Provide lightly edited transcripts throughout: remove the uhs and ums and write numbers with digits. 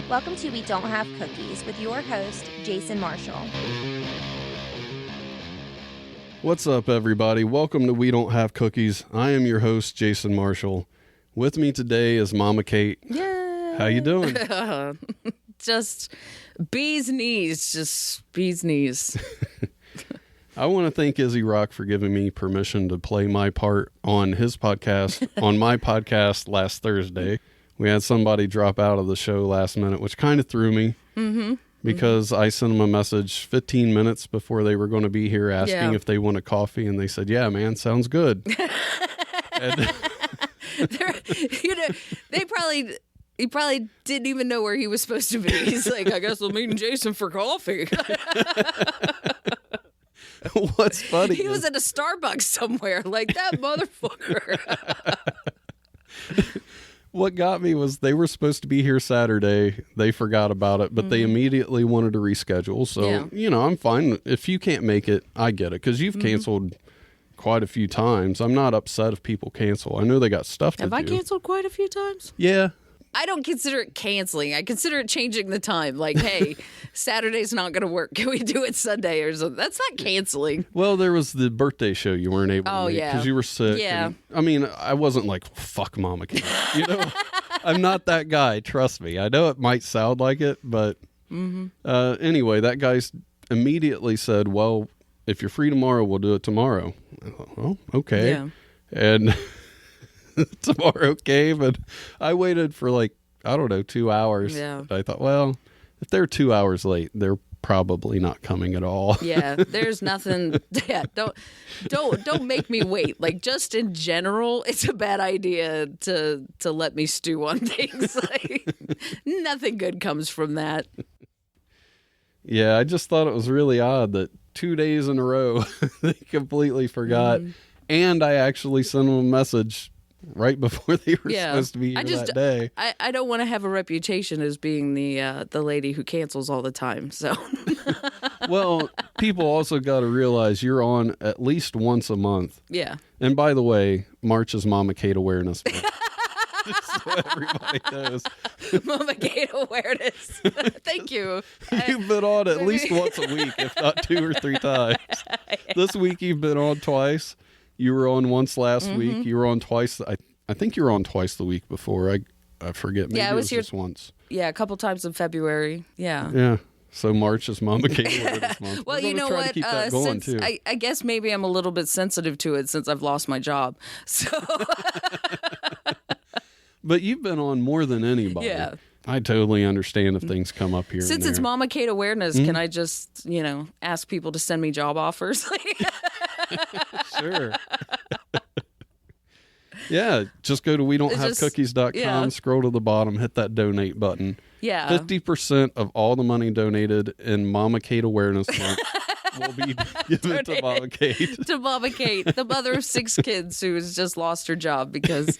Welcome to We Don't Have Cookies with your host, Jason Marshall. What's up, everybody? Welcome to We Don't Have Cookies. I am your host, Jason Marshall. With me today is Mama Kate. Yay! How you doing? Just bee's knees. I want to thank Izzy Rock for giving me permission to play my part on his podcast, on my podcast last Thursday. We had somebody drop out of the show last minute, which kind of threw me because I sent them a message 15 minutes before they were going to be here asking if they want a coffee. And they said, yeah, man, sounds good. And He probably didn't even know where he was supposed to be. He's like, I guess I'm meeting Jason for coffee. What's funny? He was at a Starbucks somewhere, like that motherfucker. What got me was they were supposed to be here Saturday. They forgot about it, but they immediately wanted to reschedule. So, I'm fine. If you can't make it, I get it. Because you've canceled quite a few times. I'm not upset if people cancel. I know they got stuff to do. Have I canceled quite a few times? Yeah. I don't consider it canceling. I consider it changing the time. Like, hey, Saturday's not going to work. Can we do it Sunday or something? That's not canceling. Well, there was the birthday show you weren't able to make because you were sick. Yeah. I wasn't like, fuck Mama Kate. I'm not that guy. Trust me. I know it might sound like it, but anyway, that guy immediately said, well, if you're free tomorrow, we'll do it tomorrow. I thought, well, okay. Yeah. And tomorrow came, and I waited for 2 hours. Yeah. I thought, well, if they're 2 hours late, they're probably not coming at all. Yeah, there's nothing. Yeah, don't make me wait. Like, just in general, it's a bad idea to let me stew on things. Like, nothing good comes from that. Yeah, I just thought it was really odd that 2 days in a row they completely forgot, and I actually sent them a message right before they were supposed to be here that day. I don't want to have a reputation as being the lady who cancels all the time. So, well, people also got to realize you're on at least once a month. Yeah. And by the way, March is Mama Kate Awareness Month. So everybody knows. Mama Kate Awareness. Thank you. You've been on at least once a week, if not 2 or 3 times. This week you've been on twice. You were on once last week. You were on twice. I think you were on twice the week before. I forget. Maybe I was here just once. Yeah, a couple times in February. Yeah. Yeah. So March is Mama Kate Awareness Month. Well, you know what? I guess maybe I'm a little bit sensitive to it since I've lost my job. So. But you've been on more than anybody. Yeah. I totally understand if things come up here. Since it's Mama Kate Awareness, can I just, ask people to send me job offers? Sure. Yeah, just go to WeDon'tHaveCookies.com, scroll to the bottom, hit that donate button. Yeah. 50% of all the money donated in Mama Kate Awareness Month will be given to Mama Kate. To Mama Kate, the mother of 6 kids who has just lost her job because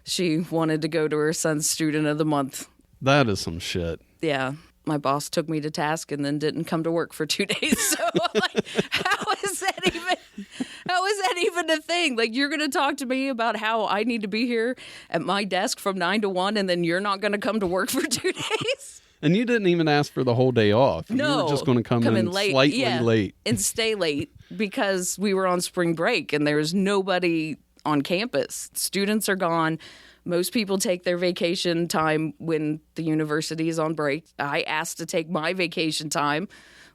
she wanted to go to her son's Student of the Month. That is some shit. Yeah. My boss took me to task and then didn't come to work for 2 days. So I'm like, how is that even a thing? Like, you're going to talk to me about how I need to be here at my desk from 9 to 1 and then you're not going to come to work for 2 days? And you didn't even ask for the whole day off. No. You were just going to come in late, slightly late. And stay late because we were on spring break and there's nobody on campus. Students are gone. Most people take their vacation time when the university is on break. I asked to take my vacation time,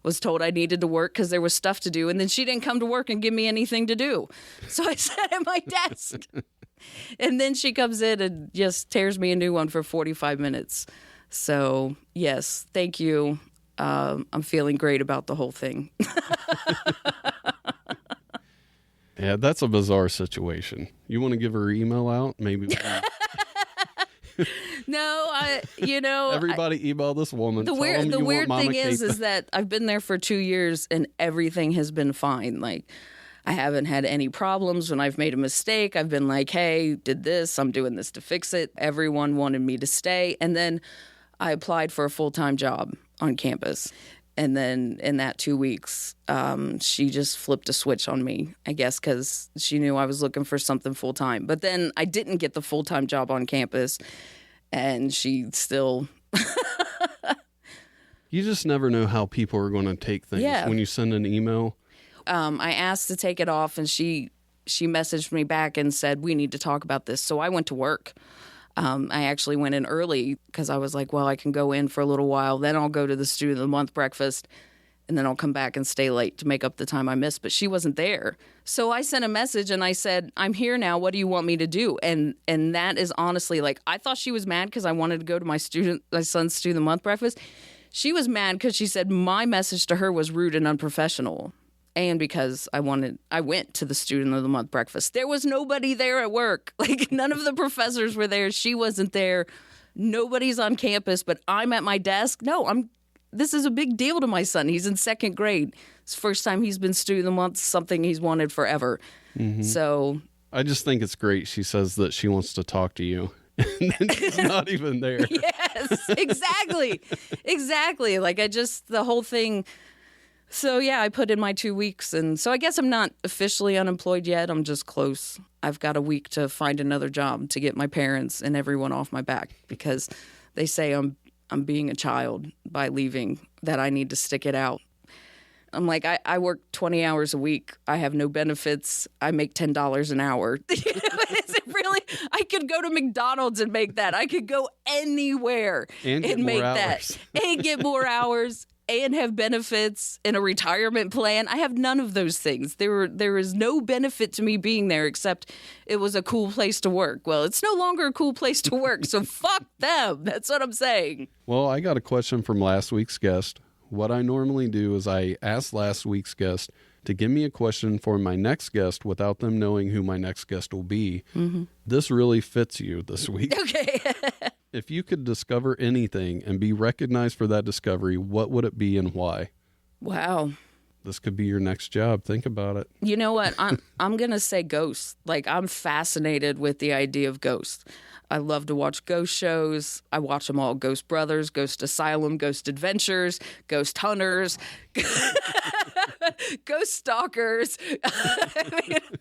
was told I needed to work because there was stuff to do, and then she didn't come to work and give me anything to do. So I sat at my desk. And then she comes in and just tears me a new one for 45 minutes. So, yes, thank you. I'm feeling great about the whole thing. Yeah, that's a bizarre situation. You want to give her email out? Maybe. No, everybody email this woman. The weird thing is that I've been there for 2 years and everything has been fine. Like, I haven't had any problems when I've made a mistake. I've been like, hey, did this. I'm doing this to fix it. Everyone wanted me to stay. And then I applied for a full-time job on campus. And then in that 2 weeks, she just flipped a switch on me, I guess, because she knew I was looking for something full-time. But then I didn't get the full-time job on campus, and she still You just never know how people are going to take things when you send an email. I asked to take it off, and she messaged me back and said, we need to talk about this. So I went to work. I actually went in early because I was like, well, I can go in for a little while. Then I'll go to the Student of the Month breakfast, and then I'll come back and stay late to make up the time I missed. But she wasn't there. So I sent a message, and I said, I'm here now. What do you want me to do? And that is honestly, like, I thought she was mad because I wanted to go to my son's Student of the Month breakfast. She was mad because she said my message to her was rude and unprofessional. And because I went to the Student of the Month breakfast. There was nobody there at work. Like, none of the professors were there. She wasn't there. Nobody's on campus, but I'm at my desk. No, this is a big deal to my son. He's in 2nd grade. It's the first time he's been Student of the Month, something he's wanted forever. Mm-hmm. So I just think it's great. She says that she wants to talk to you. And then she's not even there. Yes, exactly. Exactly. Like, the whole thing. So, yeah, I put in my 2 weeks. And so I guess I'm not officially unemployed yet. I'm just close. I've got a week to find another job to get my parents and everyone off my back because they say I'm being a child by leaving, that I need to stick it out. I'm like, I work 20 hours a week. I have no benefits. I make $10 an hour. Is it really? I could go to McDonald's and make that. I could go anywhere and make that and get more hours and have benefits and a retirement plan. I have none of those things. There is no benefit to me being there except it was a cool place to work. Well, it's no longer a cool place to work, so fuck them. That's what I'm saying. Well, I got a question from last week's guest. What I normally do is I ask last week's guest to give me a question for my next guest without them knowing who my next guest will be. Mm-hmm. This really fits you this week. Okay. If you could discover anything and be recognized for that discovery, what would it be and why? Wow. This could be your next job. Think about it. You know what? I'm going to say ghosts. Like, I'm fascinated with the idea of ghosts. I love to watch ghost shows. I watch them all. Ghost Brothers, Ghost Asylum, Ghost Adventures, Ghost Hunters, Ghost Stalkers.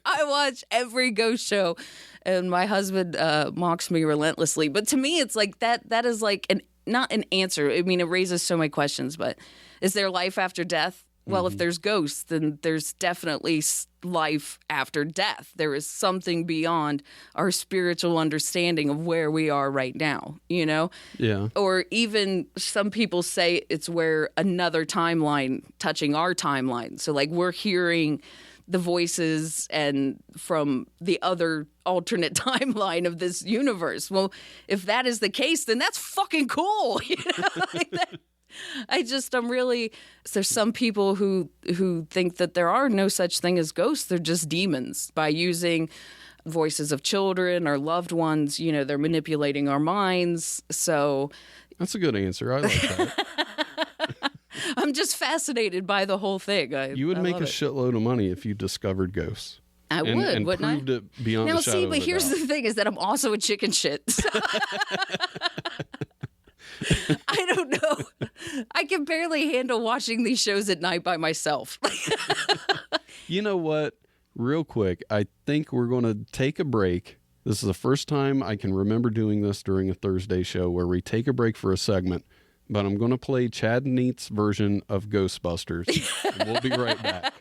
I watch every ghost show, and my husband mocks me relentlessly. But to me, it's like that is like not an answer. I mean, it raises so many questions, but is there life after death? Well, if there's ghosts, then there's definitely life after death. There is something beyond our spiritual understanding of where we are right now, you know? Yeah. Or even some people say it's where another timeline touching our timeline. So, like, we're hearing the voices and from the other alternate timeline of this universe. Well, if that is the case, then that's fucking cool, you know? Like that. There's some people who think that there are no such thing as ghosts. They're just demons. By using voices of children or loved ones, you know, they're manipulating our minds. So that's a good answer. I like that. I'm just fascinated by the whole thing. You would make a shitload of money if you discovered ghosts. I would, and wouldn't proved it beyond the shadow of a doubt. But here's the thing is that I'm also a chicken shit. I don't know. I can barely handle watching these shows at night by myself. You know what? Real quick, I think we're going to take a break. This is the first time I can remember doing this during a Thursday show where we take a break for a segment. But I'm going to play Chad Neat's version of Ghostbusters. We'll be right back.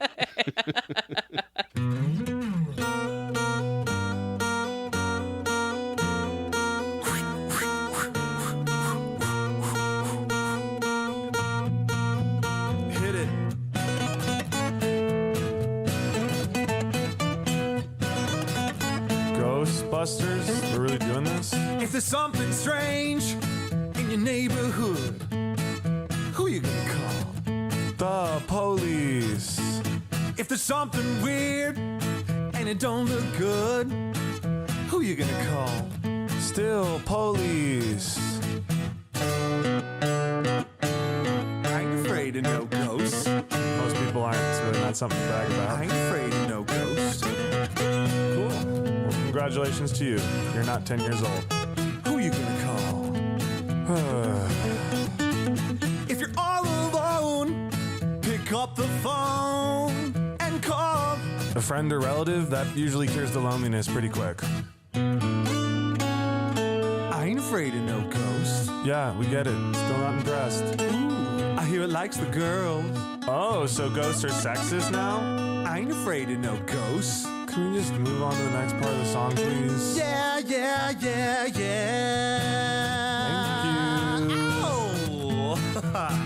Ghostbusters? We're really doing this? If there's something strange in your neighborhood, who you gonna call? The police. If there's something weird and it don't look good, who you gonna call? Still police. I ain't afraid of no ghosts. Most people aren't. It's really not something to brag about. I ain't afraid of no ghosts. Cool. Well, congratulations to you. You're not 10 years old. Who you gonna call? If you're all alone, pick up the phone and call A friend or relative, that usually cures the loneliness pretty quick. I ain't afraid of no ghosts. Yeah, we get it. Still not impressed. Ooh, I I hear it likes the girls. Oh, so ghosts are sexist now? I ain't afraid of no ghosts. Can we just move on to the next part of the song, please? Yeah, yeah, yeah, yeah. Thank you. Ow!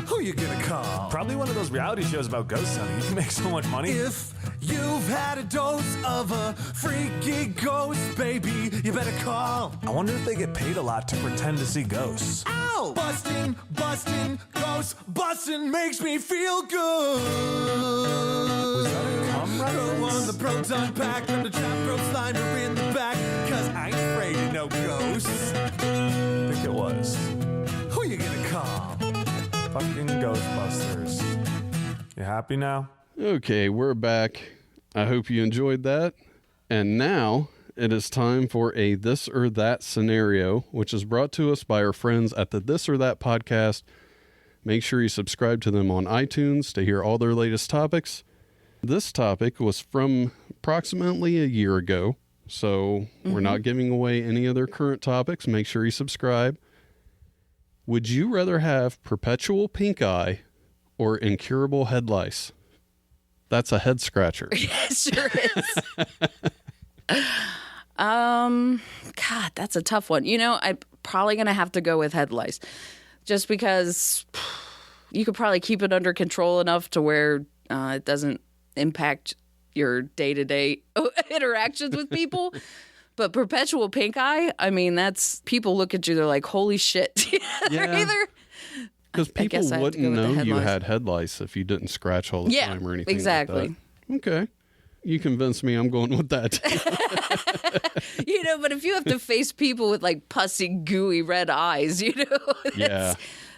Who you gonna call? Probably one of those reality shows about ghosts, honey. You can make so much money. If you've had a dose of a freaky ghost, baby, you better call. I wonder if they get paid a lot to pretend to see ghosts. Ow! Bustin', ghost bustin' makes me feel good. Was that a cum Throw on reference? the proton pack from the trap rope slimer in the back, cause I ain't afraid of no ghosts. I think it was. Who you gonna call? Fucking Ghostbusters. You happy now? Okay, we're back. I hope you enjoyed that. And now it is time for a This or That scenario, which is brought to us by our friends at the This or That podcast. Make sure you subscribe to them on iTunes to hear all their latest topics. This topic was from approximately a year ago, so we're not giving away any of their current topics. Make sure you subscribe. Would you rather have perpetual pink eye or incurable head lice? That's a head scratcher. It sure is. God, that's a tough one. You know, I'm probably going to have to go with head lice just because you could probably keep it under control enough to where it doesn't impact your day-to-day interactions with people. But perpetual pink eye, I mean, that's people look at you, they're like, holy shit. They're Yeah. either Because I people guess I have to wouldn't go with the know head you lice. had head lice if you didn't scratch all the Yeah, time or anything exactly. like that. Okay. You convinced me. I'm going with that. You know, but if you have to face people with like pussy, gooey red eyes, you know, Yeah.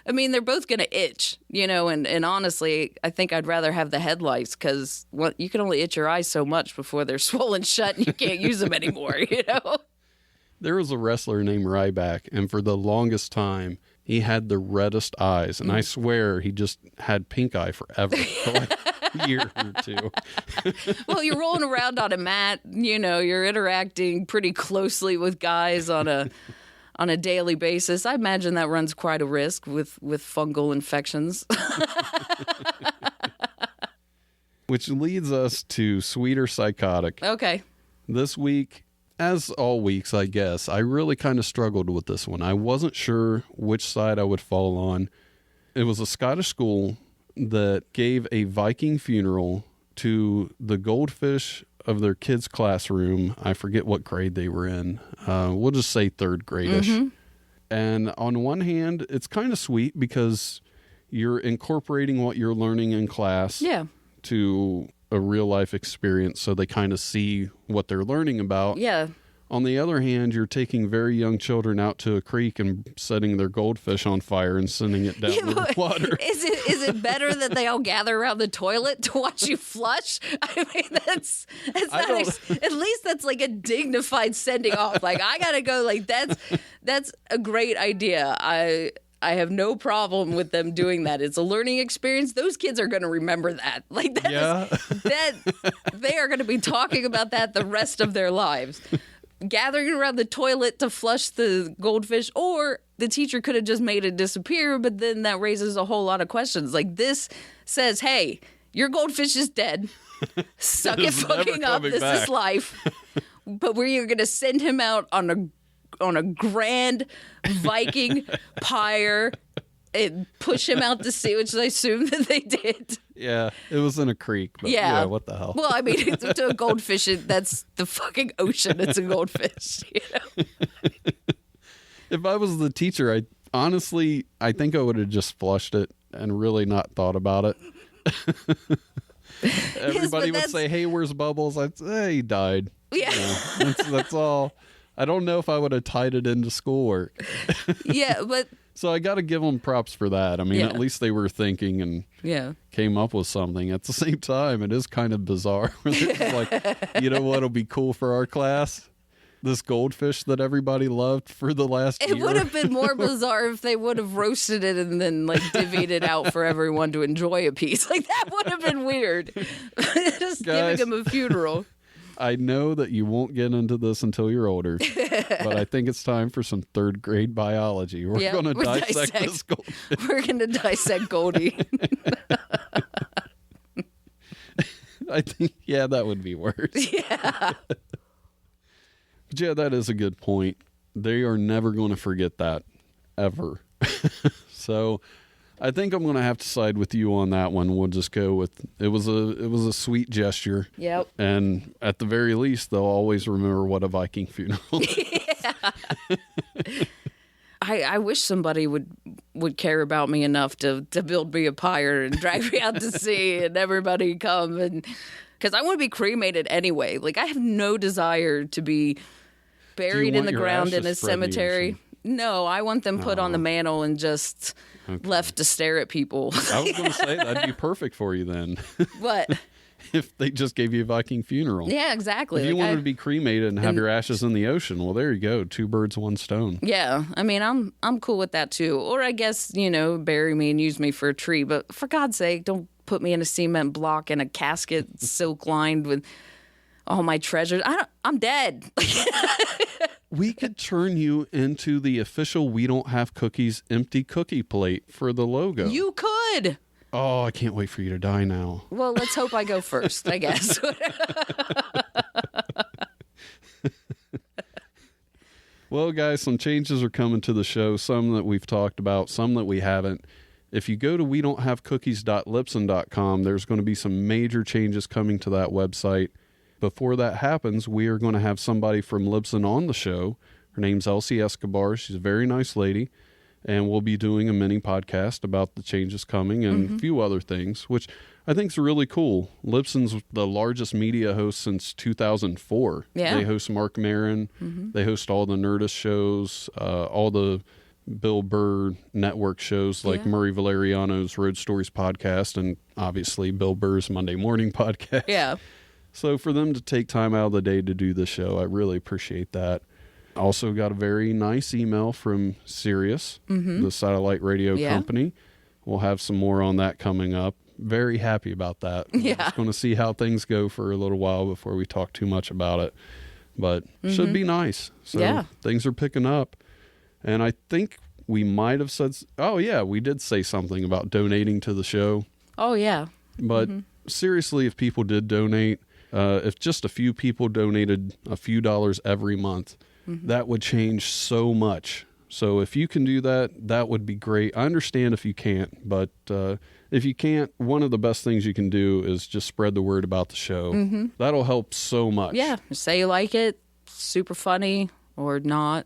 I mean, they're both going to itch, you know, and honestly, I think I'd rather have the head lice because you can only itch your eyes so much before they're swollen shut and you can't use them anymore, you know? There was a wrestler named Ryback, and for the longest time, he had the reddest eyes. And I swear he just had pink eye forever, for like a year or two. Well, you're rolling around on a mat, you know, you're interacting pretty closely with guys on a daily basis. I imagine that runs quite a risk with fungal infections. Which leads us to Sweet or Psychotic. Okay. This week, as all weeks, I guess, I really kind of struggled with this one. I wasn't sure which side I would fall on. It was a Scottish school that gave a Viking funeral to the goldfish of their kids' classroom. I forget what grade they were in. We'll just say third grade-ish. And on one hand, it's kind of sweet because you're incorporating what you're learning in class Yeah. to a real life experience, so they kind of see what they're learning about. Yeah. On the other hand, you're taking very young children out to a creek and setting their goldfish on fire and sending it down to the water. Is it better that they all gather around the toilet to watch you flush? I mean, that's not at least that's like a dignified sending off. Like I gotta go. Like that's a great idea. I have no problem with them doing that. It's a learning experience. Those kids are going to remember that. Like that, that they are going to be talking about that the rest of their lives. Gathering around the toilet to flush the goldfish, or the teacher could have just made it disappear, but then that raises a whole lot of questions. Like this says, hey, your goldfish is dead. Suck it It's never fucking up. coming This back. is life. But we're going to send him out on a grand Viking pyre and push him out to sea, which I assume that they did. Yeah, it was in a creek. But yeah, what the hell? Well, I mean, to a goldfish, that's the fucking ocean. It's a goldfish, you know? If I was the teacher, I think I would have just flushed it and really not thought about it. Everybody would say, hey, where's Bubbles? I'd say, hey, he died. Yeah. You know, that's all. I don't know if I would have tied it into schoolwork. Yeah, but So I got to give them props for that. I mean, Yeah. at least they were thinking and yeah. came up with something. At the same time, it is kind of bizarre. It's like, you know what'll be cool for our class? This goldfish that everybody loved for the last It year. would have been more bizarre if they would have roasted it and then like divvied it out for everyone to enjoy a piece. Like that would have been weird. Just Guys. giving him a funeral. I know that you won't get into this until you're older, but I think it's time for some third grade biology. We're going to dissect this goldfish. We're going to dissect Goldie. I think, yeah, that would be worse. Yeah. But yeah, that is a good point. They are never going to forget that, ever. So I think I'm going to have to side with you on that one. We'll just go with it was a sweet gesture. Yep. And at the very least, they'll always remember what a Viking funeral is. I wish somebody would care about me enough to build me a pyre and drag me out to sea and everybody come, and because I want to be cremated anyway. Like, I have no desire to be buried in the ground in a cemetery. No, I want them put on the mantle and just left to stare at people. I was going to say that'd be perfect for you then. What? If they just gave you a Viking funeral. Yeah, exactly. If you wanted to be cremated and have your ashes in the ocean, well, there you go. 2 birds, 1 stone. Yeah, I mean, I'm cool with that too. Or I guess, bury me and use me for a tree. But for God's sake, don't put me in a cement block in a casket silk lined with all my treasures. I'm dead. We could turn you into the official We Don't Have Cookies empty cookie plate for the logo. You could. Oh, I can't wait for you to die now. Well, let's hope I go first, I guess. Well, guys, some changes are coming to the show, some that we've talked about, some that we haven't. If you go to wedon'thavecookies.libsyn.com, there's going to be some major changes coming to that website. Before that happens, we are going to have somebody from Libsyn on the show. Her name's Elsie Escobar. She's a very nice lady. And we'll be doing a mini podcast about the changes coming and a few other things, which I think is really cool. Libsyn's the largest media host since 2004. Yeah. They host Mark Maron. They host all the Nerdist shows, all the Bill Burr network shows like Murray Valeriano's Road Stories podcast, and obviously Bill Burr's Monday Morning podcast. Yeah. So for them to take time out of the day to do the show, I really appreciate that. Also got a very nice email from Sirius, the satellite radio company. We'll have some more on that coming up. Very happy about that. We're just going to see how things go for a little while before we talk too much about it. But should be nice. So things are picking up. And I think we might have said, we did say something about donating to the show. Oh, yeah. But seriously, if people did donate, if just a few people donated a few dollars every month, that would change so much. So if you can do that, that would be great. I understand if you can't, but if you can't, one of the best things you can do is just spread the word about the show. That'll help so much. Yeah. Say you like it, super funny, or not.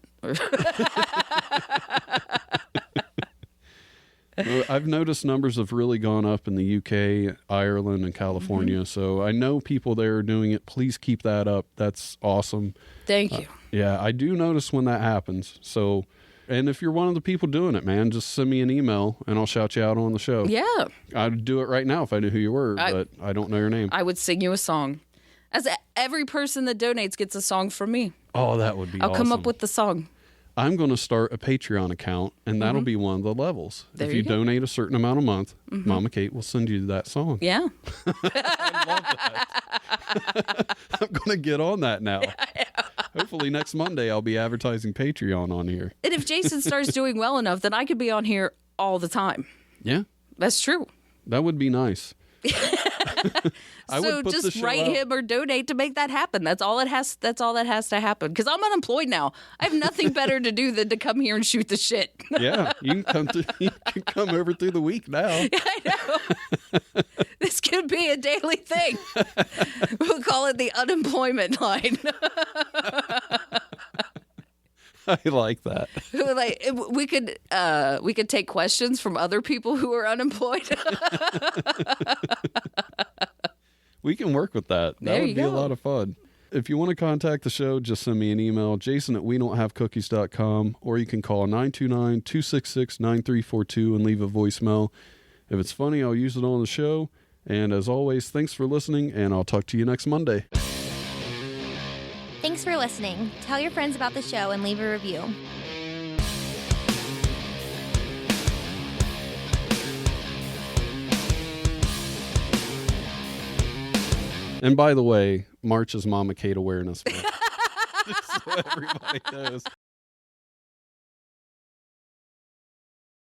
I've noticed numbers have really gone up in the UK, Ireland, and California. So I know people there are doing it. Please keep that up. That's awesome. Thank you. Yeah, I do notice when that happens. So, and if you're one of the people doing it, man, just send me an email and I'll shout you out on the show. Yeah. I'd do it right now if I knew who you were, but I don't know your name. I would sing you a song. As every person that donates gets a song from me. Oh, that would be I'll awesome. come up with the song. I'm going to start a Patreon account, and that'll be one of the levels. There if you you go. donate a certain amount a month, Mama Kate will send you that song. Yeah. I love that. I'm going to get on that now. Hopefully next Monday I'll be advertising Patreon on here. And if Jason starts doing well enough, then I could be on here all the time. Yeah, That's true. that would be nice. I So would put the just show write out. him or donate to make that happen. That's all that has to happen. Because I'm unemployed now. I have nothing better to do than to come here and shoot the shit. Yeah, you can come over through the week now. I know. This could be a daily thing. We'll call it the unemployment line. I like that. Like we could take questions from other people who are unemployed. We can work with that. That There would you be a go. lot of fun. If you want to contact the show, just send me an email, jason@wedon'thavecookies.com, or you can call 929-266-9342 and leave a voicemail. If it's funny, I'll use it on the show. And as always, thanks for listening, and I'll talk to you next Monday. Thanks for listening. Tell your friends about the show and leave a review. And by the way, March is Mama Kate Awareness Month. Just so everybody knows.